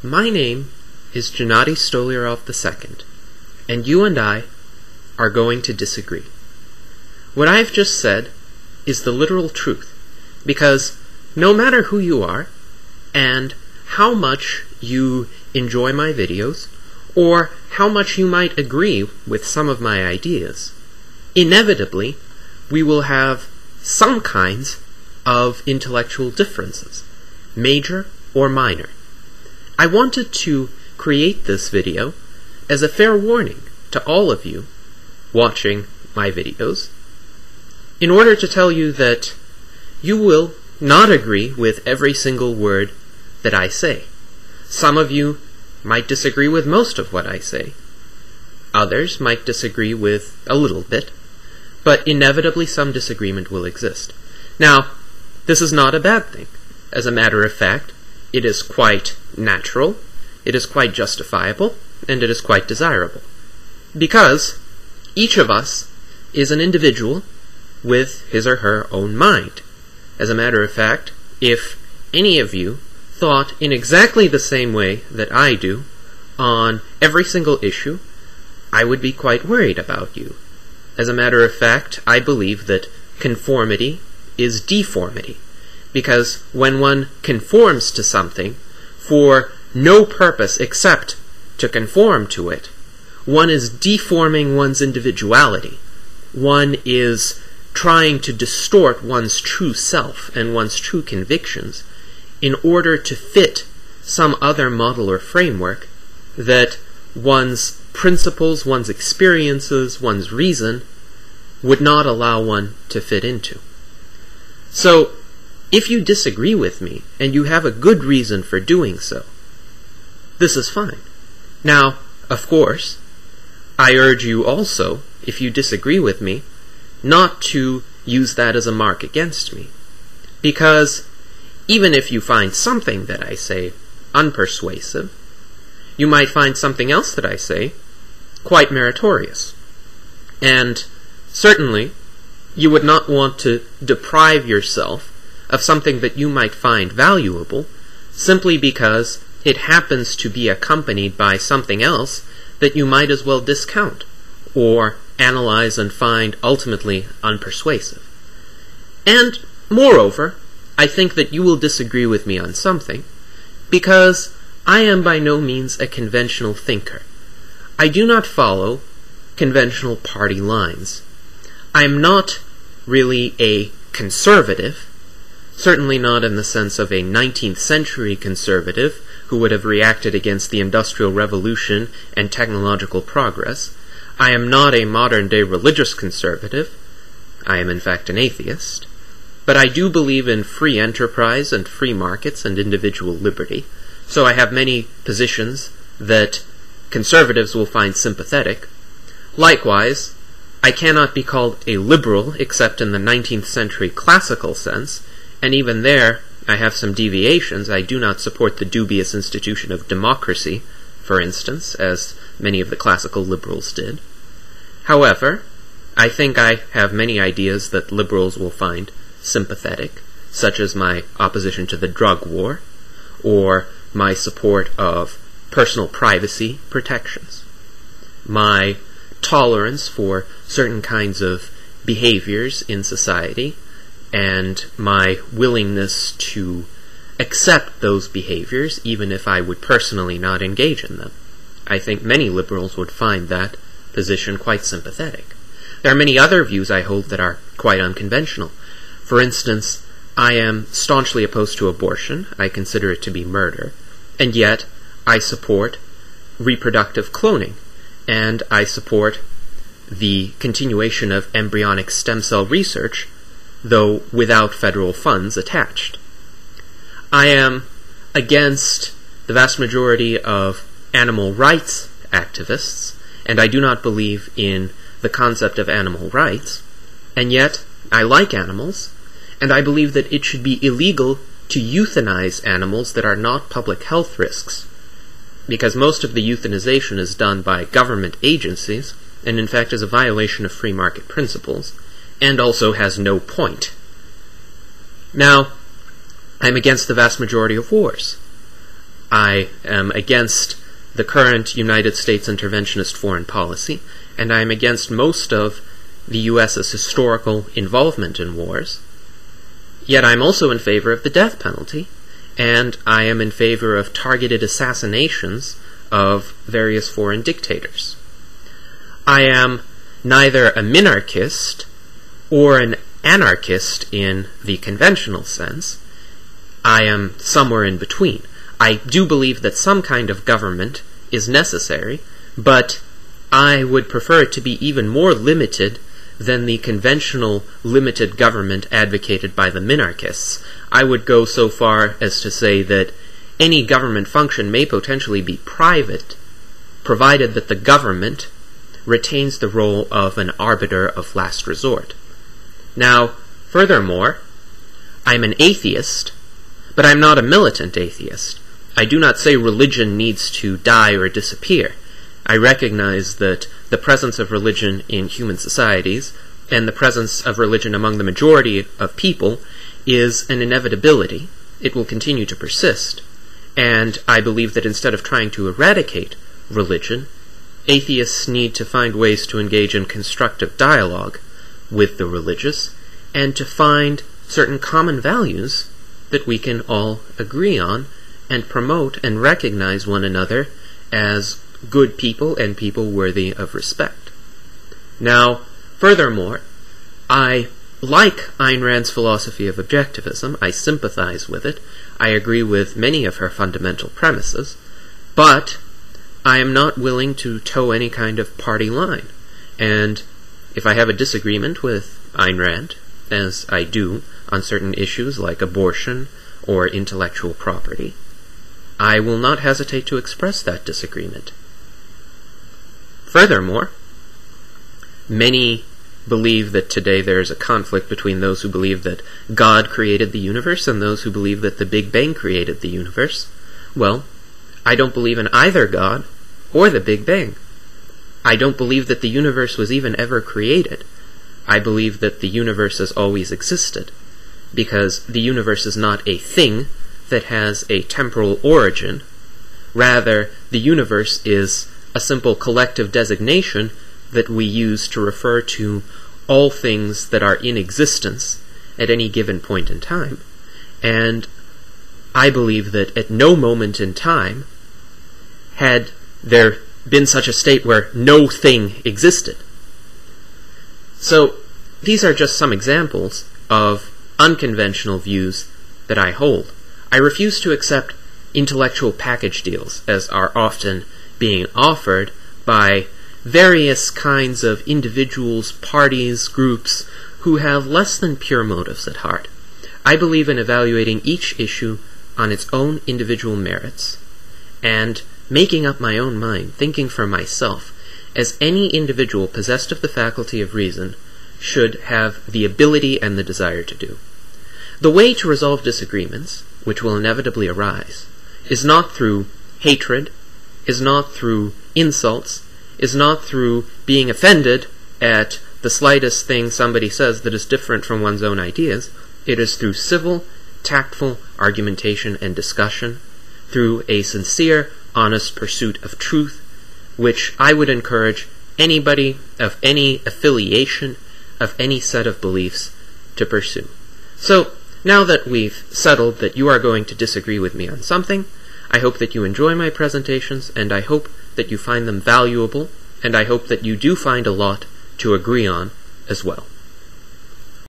My name is Gennady Stolyarov II, and you and I are going to disagree. What I've just said is the literal truth, because no matter who you are, and how much you enjoy my videos, or how much you might agree with some of my ideas, inevitably we will have some kinds of intellectual differences, major or minor. I wanted to create this video as a fair warning to all of you watching my videos, in order to tell you that you will not agree with every single word that I say. Some of you might disagree with most of what I say. Others might disagree with a little bit, but inevitably some disagreement will exist. Now, this is not a bad thing. As a matter of fact, it is quite natural, it is quite justifiable, and it is quite desirable. Because each of us is an individual with his or her own mind. As a matter of fact, if any of you thought in exactly the same way that I do on every single issue, I would be quite worried about you. As a matter of fact, I believe that conformity is deformity, because when one conforms to something for no purpose except to conform to it, one is deforming one's individuality. One is trying to distort one's true self and one's true convictions in order to fit some other model or framework that one's principles, one's experiences, one's reason would not allow one to fit into. So, if you disagree with me, and you have a good reason for doing so, this is fine. Now, of course, I urge you also, if you disagree with me, not to use that as a mark against me. Because even if you find something that I say unpersuasive, you might find something else that I say quite meritorious. And certainly, you would not want to deprive yourself of something that you might find valuable simply because it happens to be accompanied by something else that you might as well discount or analyze and find ultimately unpersuasive. And moreover, I think that you will disagree with me on something because I am by no means a conventional thinker. I do not follow conventional party lines. I am not really a conservative, certainly not in the sense of a 19th century conservative who would have reacted against the Industrial Revolution and technological progress. I am not a modern-day religious conservative. I am in fact an atheist. But I do believe in free enterprise and free markets and individual liberty, so I have many positions that conservatives will find sympathetic. Likewise, I cannot be called a liberal except in the 19th century classical sense, and even there I have some deviations. I do not support the dubious institution of democracy, for instance, as many of the classical liberals did. However, I think I have many ideas that liberals will find sympathetic, such as my opposition to the drug war, or my support of personal privacy protections, my tolerance for certain kinds of behaviors in society, and my willingness to accept those behaviors even if I would personally not engage in them. I think many liberals would find that position quite sympathetic. There are many other views I hold that are quite unconventional. For instance, I am staunchly opposed to abortion. I consider it to be murder. And yet, I support reproductive cloning, and I support the continuation of embryonic stem cell research, though without federal funds attached. I am against the vast majority of animal rights activists, and I do not believe in the concept of animal rights, and yet I like animals, and I believe that it should be illegal to euthanize animals that are not public health risks, because most of the euthanization is done by government agencies, and in fact is a violation of free market principles, and also has no point. Now, I'm against the vast majority of wars. I am against the current United States interventionist foreign policy, and I am against most of the U.S.'s historical involvement in wars. Yet I'm also in favor of the death penalty, and I am in favor of targeted assassinations of various foreign dictators. I am neither a minarchist or an anarchist in the conventional sense. I am somewhere in between. I do believe that some kind of government is necessary, but I would prefer it to be even more limited than the conventional limited government advocated by the minarchists. I would go so far as to say that any government function may potentially be private, provided that the government retains the role of an arbiter of last resort. Now, furthermore, I'm an atheist, but I'm not a militant atheist. I do not say religion needs to die or disappear. I recognize that the presence of religion in human societies and the presence of religion among the majority of people is an inevitability. It will continue to persist. And I believe that instead of trying to eradicate religion, atheists need to find ways to engage in constructive dialogue with the religious and to find certain common values that we can all agree on and promote and recognize one another as good people and people worthy of respect. Now, furthermore, I like Ayn Rand's philosophy of objectivism. I sympathize with it. I agree with many of her fundamental premises, but I am not willing to toe any kind of party line. And if I have a disagreement with Ayn Rand, as I do on certain issues like abortion or intellectual property, I will not hesitate to express that disagreement. Furthermore, many believe that today there is a conflict between those who believe that God created the universe and those who believe that the Big Bang created the universe. Well, I don't believe in either God or the Big Bang. I don't believe that the universe was even ever created. I believe that the universe has always existed, because the universe is not a thing that has a temporal origin. Rather, the universe is a simple collective designation that we use to refer to all things that are in existence at any given point in time. And I believe that at no moment in time had there been such a state where no thing existed. So these are just some examples of unconventional views that I hold. I refuse to accept intellectual package deals, as are often being offered by various kinds of individuals, parties, groups, who have less than pure motives at heart. I believe in evaluating each issue on its own individual merits, and making up my own mind, thinking for myself, as any individual possessed of the faculty of reason should have the ability and the desire to do. The way to resolve disagreements, which will inevitably arise, is not through hatred, is not through insults, is not through being offended at the slightest thing somebody says that is different from one's own ideas. It is through civil, tactful argumentation and discussion, through a sincere, honest pursuit of truth, which I would encourage anybody of any affiliation, of any set of beliefs, to pursue. So, now that we've settled that you are going to disagree with me on something, I hope that you enjoy my presentations, and I hope that you find them valuable, and I hope that you do find a lot to agree on as well.